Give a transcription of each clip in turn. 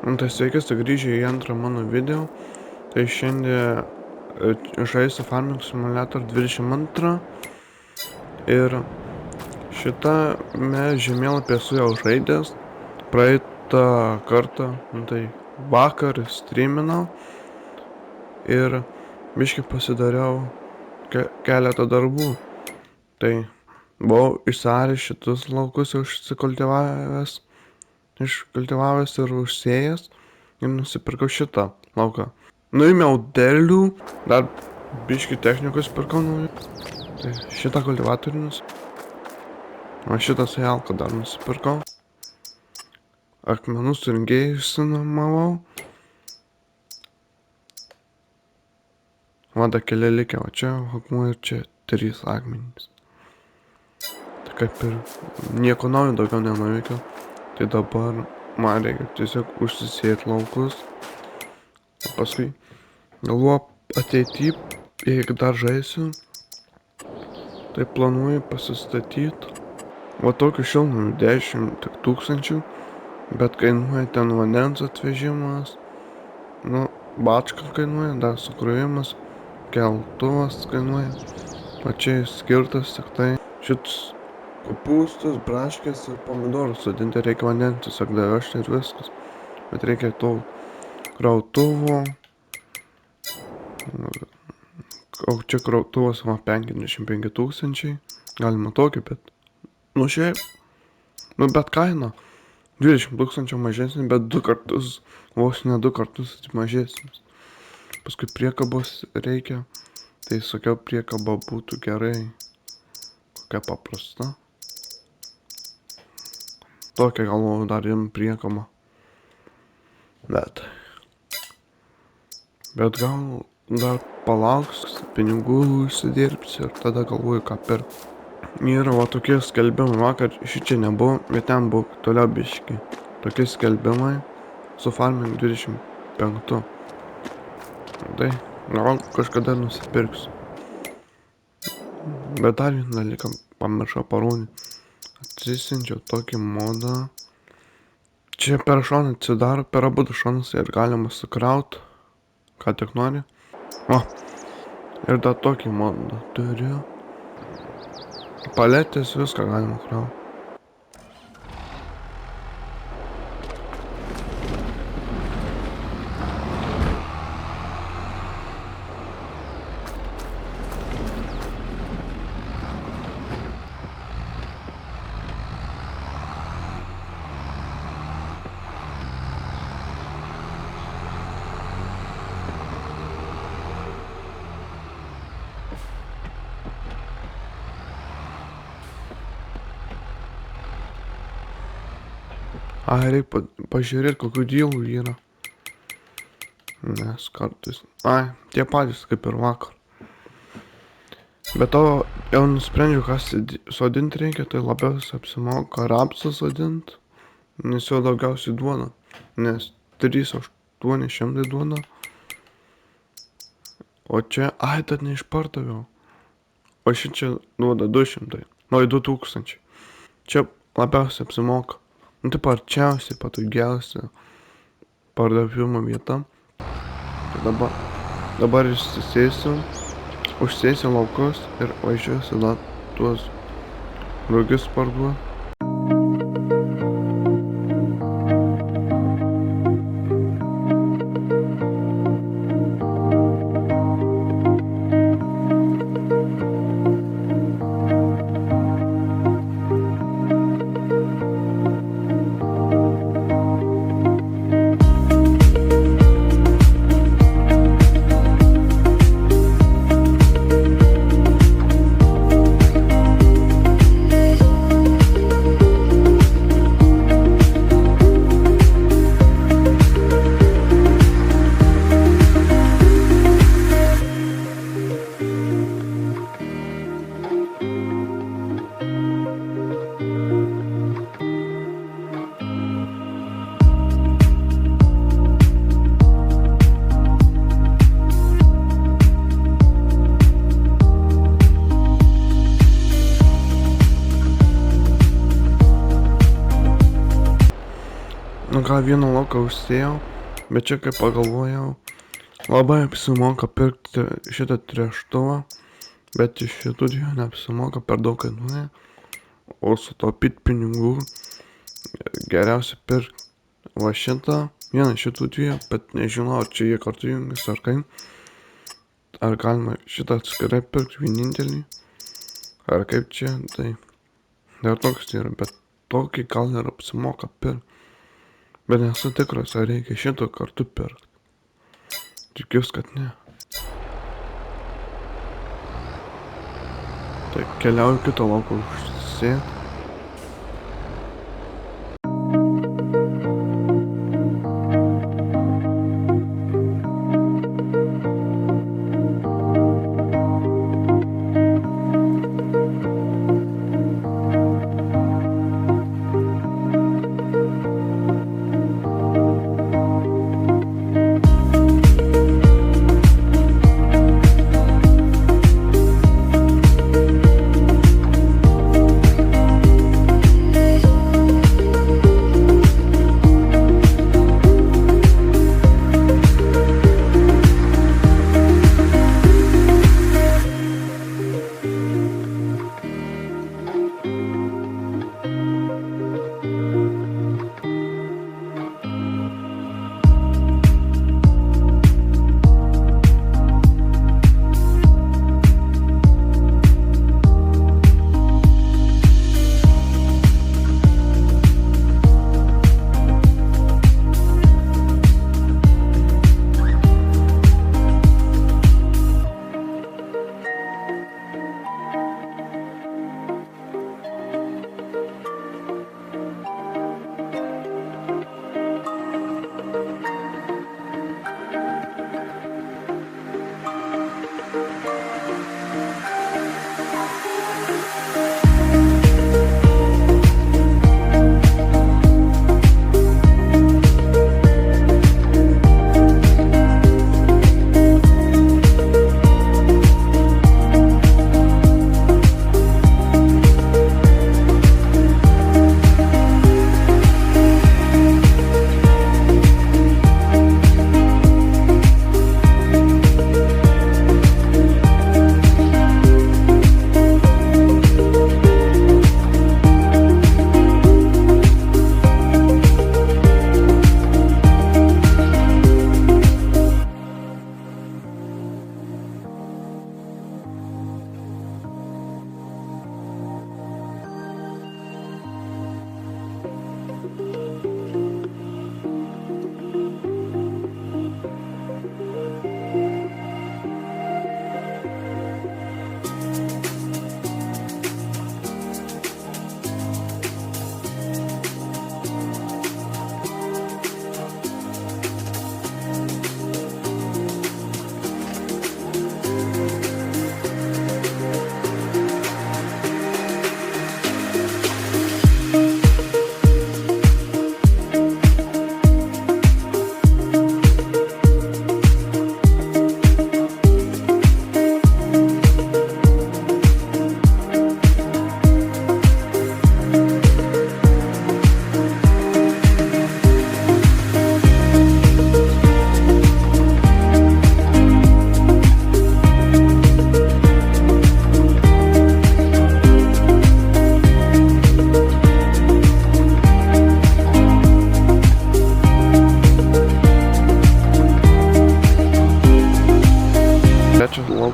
Tai sveiki sugrįžę į antrą mano video. Tai šiandien žaisiu Farming Simulator 22. Ir šitame žemėlapį esu jau žaidęs. Praeitą kartą, tai vakar streaminau. Ir biškį pasidariau keletą darbų. Tai buvau išsiaręs šitus laukus iškultivavęs ir užsėjęs ir nusipirkau šitą lauką. Nuėmiau derlių, dar biškį technikos pirkau naujų. Tai šitą kultivatorių o šitą sajalką dar nusipirkau. Akmenų surinkėjų išsinuomavau. Vada keli likę, o čia akmuo ir čia 3 akmenys. Tai kaip ir nieko naujo daugiau nenuveikiau. Tai dabar man reikia tiesiog užsisėti laukus. O paskui galvoju ateityje, jeigu dar žaisiu, tai planuoju pasistatyti va tokių šiltnamių 10 tūkstančių, bet kainuoja ten vandens atvežimas, bačka kainuoja, dar sukrovimas, keltuvas kainuoja, o čia skirtas tik tai šitus kopūstus, braškės ir pomidorus sodinti, reikia vandens tiesiog davežti ir viskas, bet reikia to krautuvo. O čia krautuvas 55 tūkstančiai, galima tokį, bet šiaip, bet kaina 20 tūkstančių mažesnė, bet 2 kartus, vos ne 2 kartus mažesnis. Paskui priekabos reikia, tai sakiau, priekaba būtų gerai, kokia paprasta. Tokia galvoju dar priekaba, bet gal dar palauks, pinigų užsidirbs ir tada galvoju, ką pirkti. Yra va tokie skelbimai, vakar šičia nebuvo, bet ten buvo toliau biški. Tokie skelbimai su Farming 25. Tai gal kažkada nusipirksiu. Bet dar vieną dalyką pamiršau parodyti. Atsisinčiau tokį modą. Čia per šoną atsidaro, per abudu šonus ir galima sukrauti, ką tik nori. Ir dar tokį modą turiu. Paletės viską galima krauti. Reikia pažiūrėti, kokių dylų yra. Nes kartais... tie patys kaip ir vakar. Bet to jau nusprendžiau, ką sodinti reikia, tai labiausiai apsimoka rapsą sodinti, nes jo daugiausiai duoda. Nes 3,800 duoda. O čia, dar neišpardaviau. O šičia duoda 200, 2000. Čia labiausiai apsimoka. Tai arčiausiai, patogiausia pardavimo vieta. Tai dabar išsisėsiu, užsėsiu laukus ir važiuosiu tuos rugius parduoti. ką vieną lauką užsėjau, bet čia kaip pagalvojau, labai apsimoka pirkti šitą tręštuvą, bet iš šitų dviejų neapsimoka, per daug kainuoja, o sutaupyti pinigų geriausia pirkti va šitą, vieną šitų dviejų, bet nežinau, ar čia jie kartu jungiasi ar kaip, ar galima šitą atskirai pirkti vienintelį, ar kaip čia, tai dar toks yra, bet tokį gal ir apsimoka pirkti. Bet nesu tikras, ar reikia šito kartu pirkti. Tikiuosi, kad ne. Tai keliauju kitą lauką užsėti.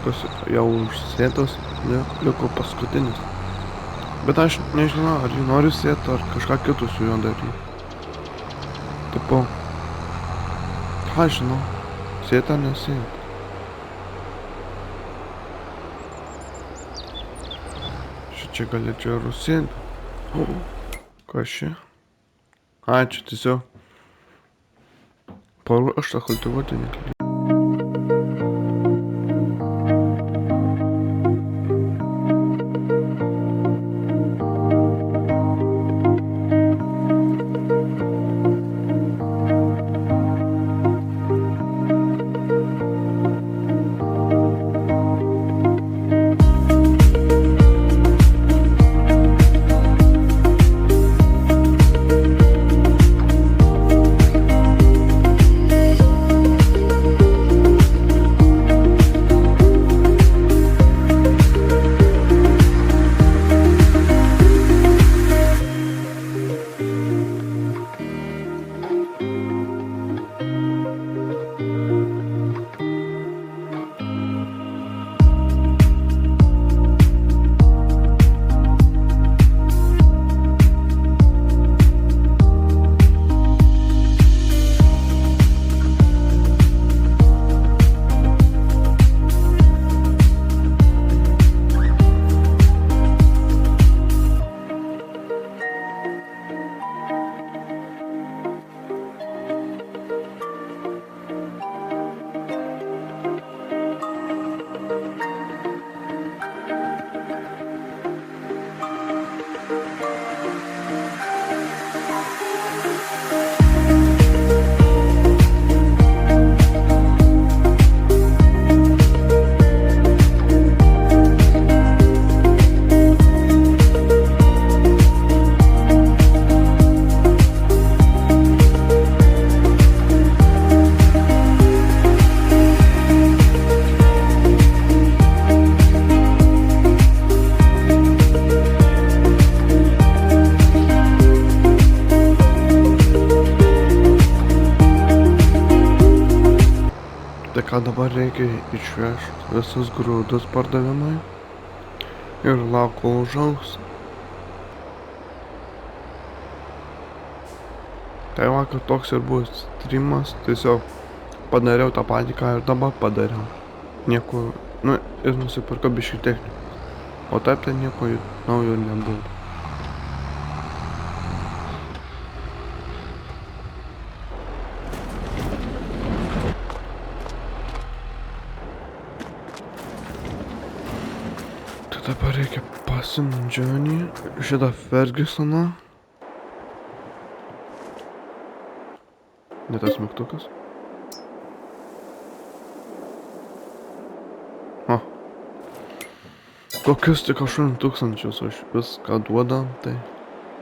laukas jau užsėtas, liko paskutinis. Bet aš nežinau, ar jį noriu sėti, ar kažką kitų su juo daryti. Tipo, ką žinau, sėti ar nesėti. Šičia galėčiau ir užsėti. Kas čia? A, čia tiesiog paruošta kultivuoti negali. ką dabar reikia išvežti visus grūdus pardavimui ir lauk, kol užaugs. Tai vakar toks ir buvo streamas, tiesiog padariau tą patį, ką ir dabar padariau. Nieko, ir nusipirkau biškį technikos. O taip tai nieko naujo nebuvo. Tai dabar reikia pasiimt Johnny, šitą Fergusoną. Ne tas mygtukas. O. Kokius tik 8000 už viską duoda, tai,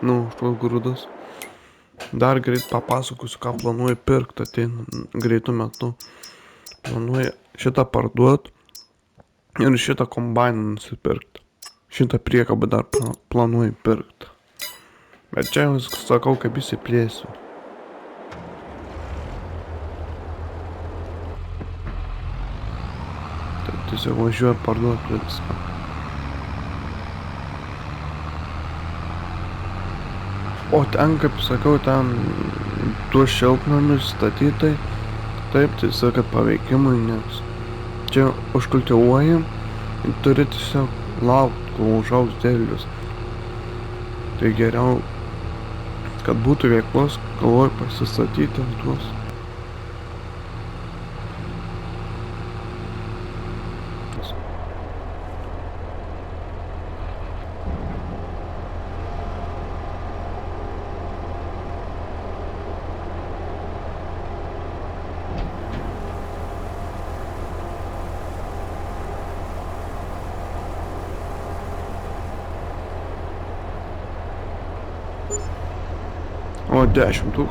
už tuos grūdus. Dar greit papasakosiu, ką planuoju pirkti greitų metų. Planuoju šitą parduoti ir šitą kombainą nusipirkti. Šitą priekabą dar planuoju pirkti. Bet čia jau sakau, kaip įsiplėsiu. Tai tiesiog važiuoju parduoti viską. O ten, kaip sakau, ten tuos šiltnamius statytai, taip, tiesiog, kad paveikimui, nes čia užkultivuojam ir turi tiesiog laukti, kol užaugs derlius. Tai geriau, kad būtų veiklos, galvoju pasistatyti tuos. O 10 000.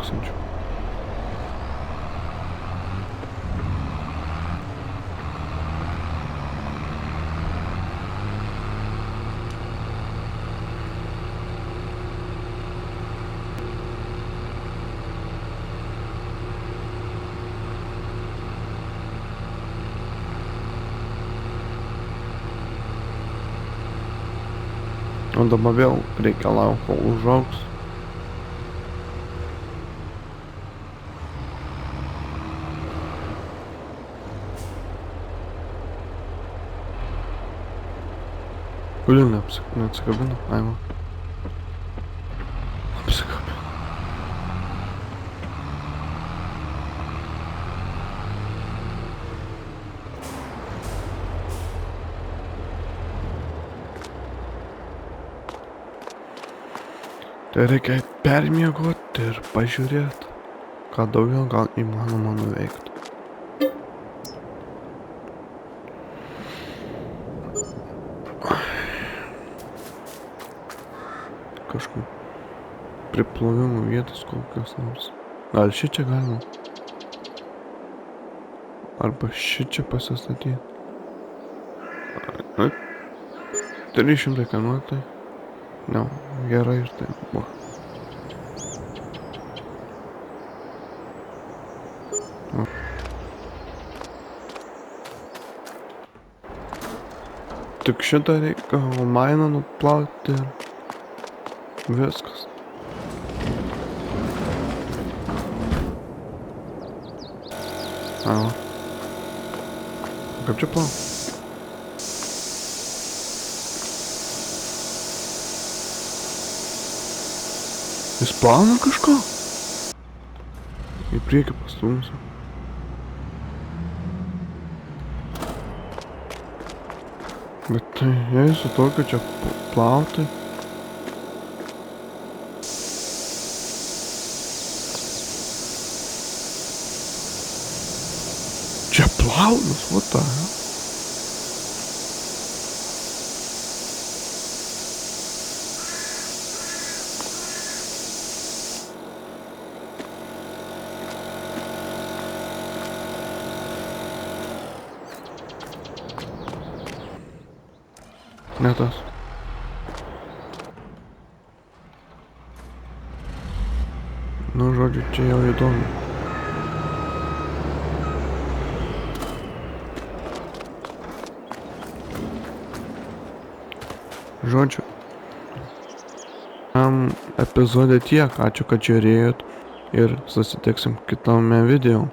O dabar vėl reikia laukti, kol užaugs. Kodėl neatsikabino? Ai, va. Apsikabino. Tai reikia permiegoti ir pažiūrėti, ką daugiau gal įmanoma nuveikti. Kažkur priplovimo vietos kokios nors. Gal šičia galima? Arba šičia pasistatyti. 300 kainuoja tai. Ne, gerai ir tai. Va. Tik šitą reikia mainą nuplauti ir viskas. A. Kaip čia plau? Jis plauna kažko? Į priekį pastumsiu. Bet tai, jei su tokiu čia plauti. Čia plaunas, what the hell? Ne tas. Nu, žodžiu, čia jau įdomu. Žodžiu, epizode tiek, ačiū, kad žiūrėjot ir susitiksim kitame video.